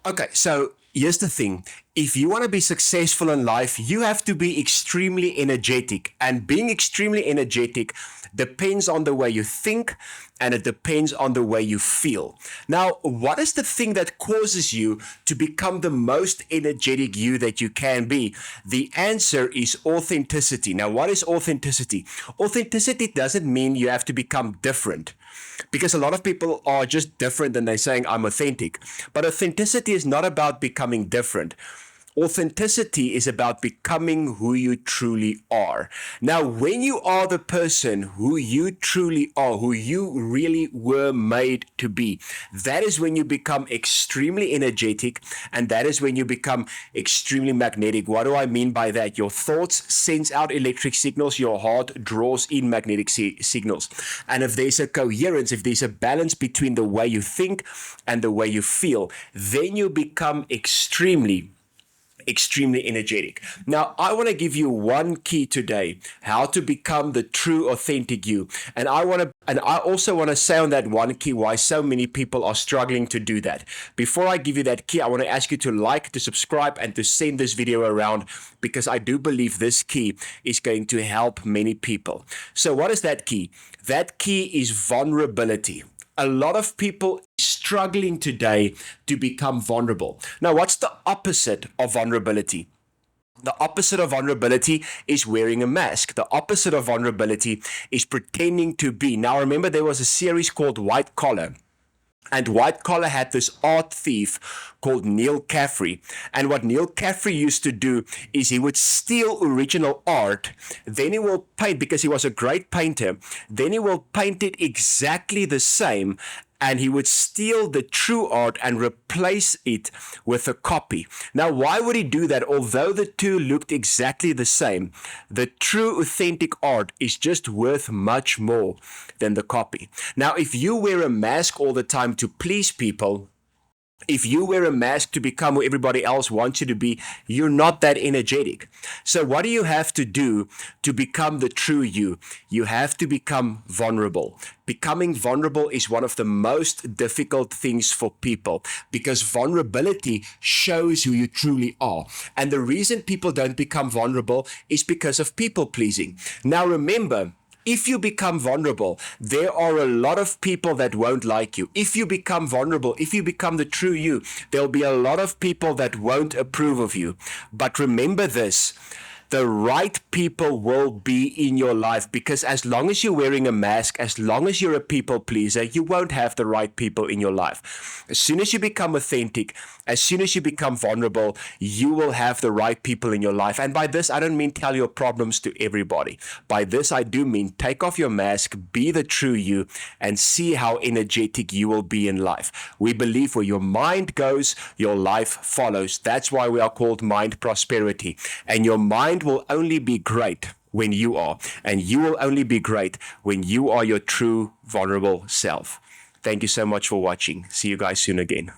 Okay, so here's the thing. If you want to be successful in life, you have to be extremely energetic. And being extremely energetic depends on the way you think and it depends on the way you feel. Now, what is the thing that causes you to become the most energetic you that you can be? The answer is authenticity. Now, what is authenticity? Authenticity doesn't mean you have to become different because a lot of people are just different and they're saying, I'm authentic. But authenticity is not about becoming different. Authenticity is about becoming who you truly are. Now, when you are the person who you truly are, who you really were made to be, that is when you become extremely energetic and that is when you become extremely magnetic. What do I mean by that? Your thoughts sends out electric signals, your heart draws in magnetic signals. And if there's a coherence, if there's a balance between the way you think and the way you feel, then you become extremely energetic. Now, I want to give you one key today, how to become the true authentic you. And I also want to say on that one key why so many people are struggling to do that. Before I give you that key, I want to ask you to like, to subscribe, and to send this video around because I do believe this key is going to help many people. So what is that key? That key is vulnerability. A lot of people struggling today to become vulnerable. Now, what's the opposite of vulnerability? The opposite of vulnerability is wearing a mask. The opposite of vulnerability is pretending to be. Now, remember, there was a series called White Collar. And White Collar had this art thief called Neil Caffrey. And what Neil Caffrey used to do is he would steal original art, then he will paint, because he was a great painter, then he will paint it exactly the same, and he would steal the true art and replace it with a copy. Now, why would he do that? Although the two looked exactly the same, the true authentic art is just worth much more than the copy. Now, if you wear a mask all the time to please people, if you wear a mask to become who everybody else wants you to be, you're not that energetic. So what do you have to do to become the true you? You have to become vulnerable. Becoming vulnerable is one of the most difficult things for people because vulnerability shows who you truly are. And the reason people don't become vulnerable is because of people pleasing. Now remember, if you become vulnerable, there are a lot of people that won't like you. If you become vulnerable, if you become the true you, there'll be a lot of people that won't approve of you. But remember this, the right people will be in your life because as long as you're wearing a mask, as long as you're a people pleaser, you won't have the right people in your life. As soon as you become authentic, as soon as you become vulnerable, you will have the right people in your life. And by this, I don't mean tell your problems to everybody. By this, I do mean take off your mask, be the true you, and see how energetic you will be in life. We believe where your mind goes, your life follows. That's why we are called Mind Prosperity. And your mind will only be great when you are, and you will only be great when you are your true vulnerable self. Thank you so much for watching. See you guys soon again.